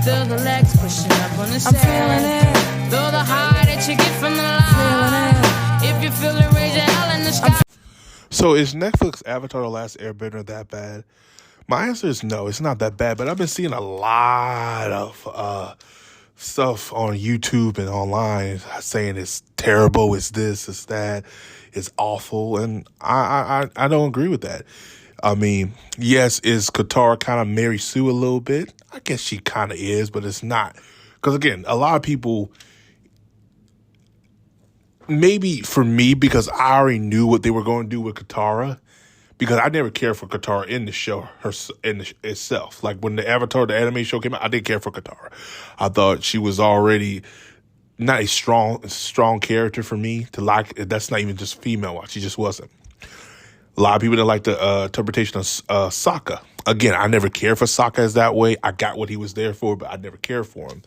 Feel the legs pushing up on the sand. I'm feeling it. Feel the high that you get from the line. If you feel it, raise your hell in the sky. So is Netflix Avatar: The Last Airbender that bad? My answer is no, it's not that bad. But I've been seeing a lot of stuff on YouTube and online saying it's terrible, it's this, it's that, it's awful, and I don't agree with that. I mean, yes, is Katara kind of Mary Sue a little bit? I guess she kind of is, but it's not. Because again, a lot of people, maybe for me, because I already knew what they were going to do with Katara, because I never cared for Katara in the show itself. Like when the Avatar, the anime show came out, I didn't care for Katara. I thought she was already not a strong character for me to like. That's not even just female watch. She just wasn't. A lot of people didn't like the interpretation of Sokka. Again, I never cared for Sokka as that way. I got what he was there for, but I never cared for him.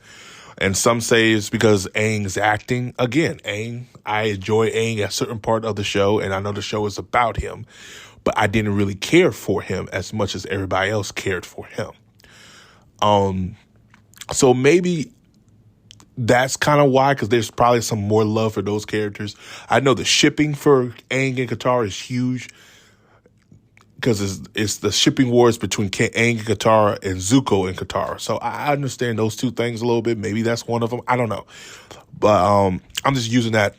And some say it's because Aang's acting. Again, Aang, I enjoy Aang at a certain part of the show, and I know the show is about him, but I didn't really care for him as much as everybody else cared for him. So maybe that's kind of why, because there's probably some more love for those characters. I know the shipping for Aang and Katara is huge, because it's the shipping wars between Aang and Katara and Zuko and Katara. So I understand those two things a little bit. Maybe that's one of them. I don't know. But I'm just using that.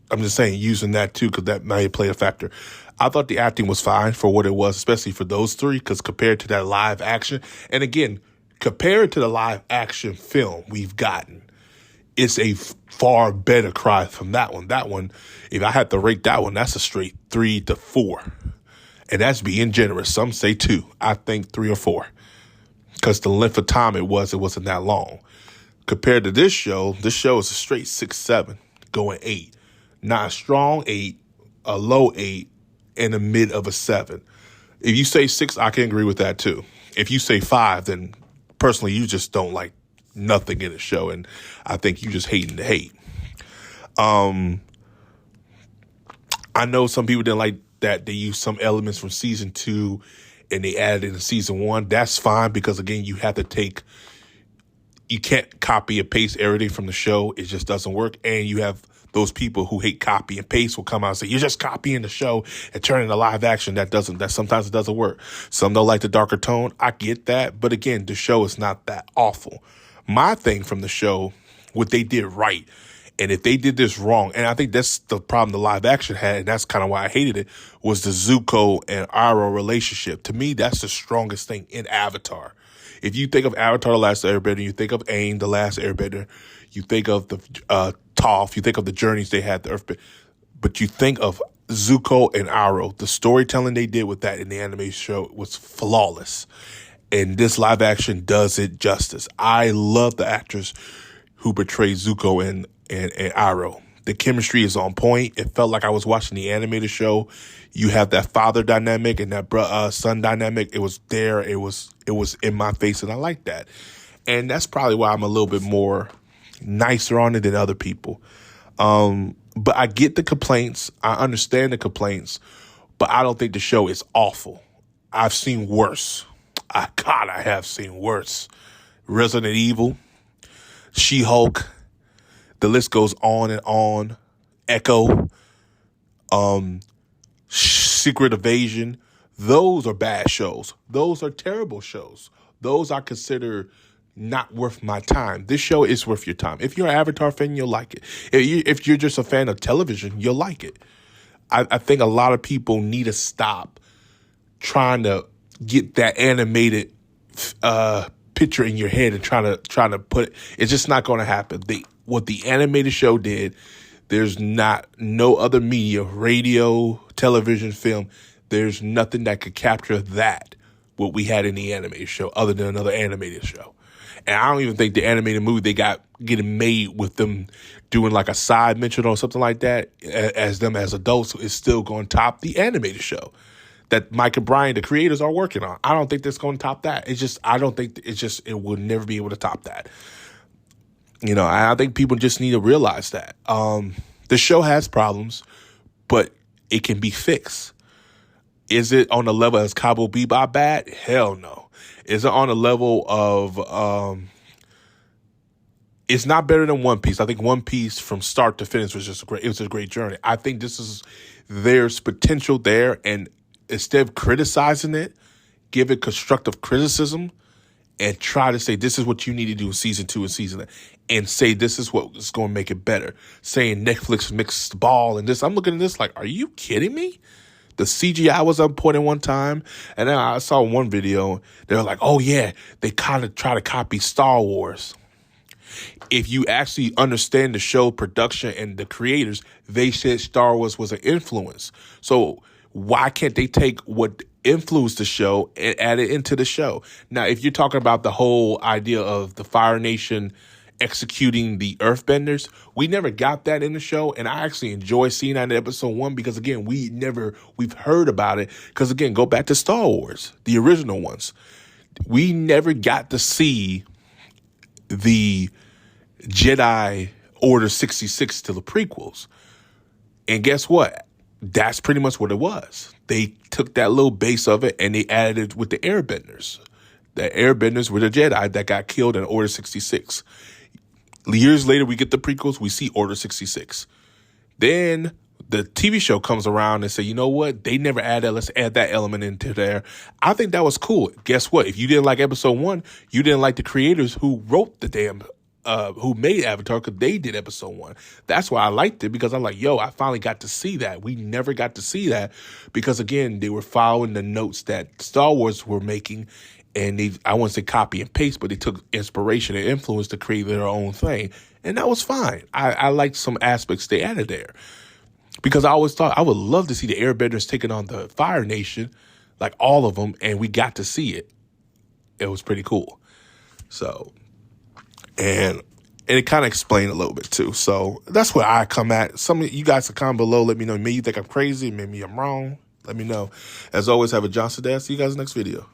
I'm just saying using that too, because that might play a factor. I thought the acting was fine for what it was, especially for those three, because compared to that live action, and again, compared to the live action film we've gotten, it's a far better cry from that one. That one, if I had to rate that one, that's a straight 3 to 4. And that's being generous. Some say 2. I think 3 or 4. Because the length of time it wasn't that long. Compared to this show is a straight 6, 7, going 8. Not a strong 8, a low 8, and a mid of a 7. If you say 6, I can agree with that too. If you say 5, then personally you just don't like nothing in the show. And I think you just hating to hate. I know some people didn't like that they used some elements from season 2 and they added in season 1. That's fine, because again, you can't copy and paste everything from the show. It just doesn't work. And you have those people who hate copy and paste will come out and say, you're just copying the show and turning to live action. That sometimes it doesn't work. Some don't like the darker tone. I get that. But again, the show is not that awful. My thing from the show, what they did right, and if they did this wrong, and I think that's the problem the live action had, and that's kind of why I hated it, was the Zuko and Iro relationship. To me, that's the strongest thing in Avatar. If you think of Avatar: The Last Airbender, you think of Aang, The Last Airbender, you think of the Toph, you think of the journeys they had, the Earth, but you think of Zuko and Iro. The storytelling they did with that in the anime show was flawless. And this live action does it justice. I love the actors who portray Zuko and Iro. The chemistry is on point. It felt like I was watching the animated show. You have that father dynamic and that son dynamic. It was there. It was in my face, and I like that. And that's probably why I'm a little bit more nicer on it than other people. But I get the complaints. I understand the complaints, but I don't think the show is awful. I've seen worse. I have seen worse. Resident Evil, She-Hulk, the list goes on and on. Echo, Secret Invasion. Those are bad shows. Those are terrible shows. Those I consider not worth my time. This show is worth your time. If you're an Avatar fan, you'll like it. If you're just a fan of television, you'll like it. I think a lot of people need to stop trying to get that animated picture in your head and trying to put it. It's just not going to happen. What the animated show did, there's no other media, radio, television, film. There's nothing that could capture that, what we had in the animated show, other than another animated show. And I don't even think the animated movie they got getting made with them doing like a side mention or something like that as them as adults is still going to top the animated show that Mike and Brian, the creators, are working on. I don't think that's going to top that. It will never be able to top that. You know, I think people just need to realize that. The show has problems, but it can be fixed. Is it on the level as Cowboy Bebop bad? Hell no. Is it on the level of It's not better than One Piece. I think One Piece from start to finish was just it was a great journey. I think there's potential there, and instead of criticizing it, give it constructive criticism and try to say this is what you need to do in season 2 and season, and say this is what is going to make it better. Saying Netflix mixed the ball and this, I'm looking at this like, are you kidding me? The CGI was on point at one time, and then I saw one video. They were like, "Oh yeah, they kind of try to copy Star Wars." If you actually understand the show production and the creators, they said Star Wars was an influence. So why can't they take what influenced the show and add it into the show? Now, if you're talking about the whole idea of the Fire Nation executing the Earthbenders, we never got that in the show, and I actually enjoy seeing that in episode 1 because, again, we've heard about it because, again, go back to Star Wars, the original ones. We never got to see the Jedi Order 66 to the prequels. And guess what? That's pretty much what it was. They took that little base of it and they added it with the Airbenders. The Airbenders were the Jedi that got killed in Order 66. Years later, we get the prequels, we see Order 66. Then the TV show comes around and say, you know what? They never added that. Let's add that element into there. I think that was cool. Guess what? If you didn't like episode 1, you didn't like the creators who wrote the damn, who made Avatar, because they did episode 1. That's why I liked it, because I'm like, yo, I finally got to see that. We never got to see that because, again, they were following the notes that Star Wars were making. And I wouldn't say copy and paste, but they took inspiration and influence to create their own thing. And that was fine. I liked some aspects they added there. Because I always thought I would love to see the Airbenders taking on the Fire Nation, like all of them, and we got to see it. It was pretty cool. So, and it kind of explained a little bit too. So that's where I come at. Some of you guys can comment below. Let me know. Maybe you think I'm crazy. Maybe I'm wrong. Let me know. As always, have a Johnson day. See you guys in the next video.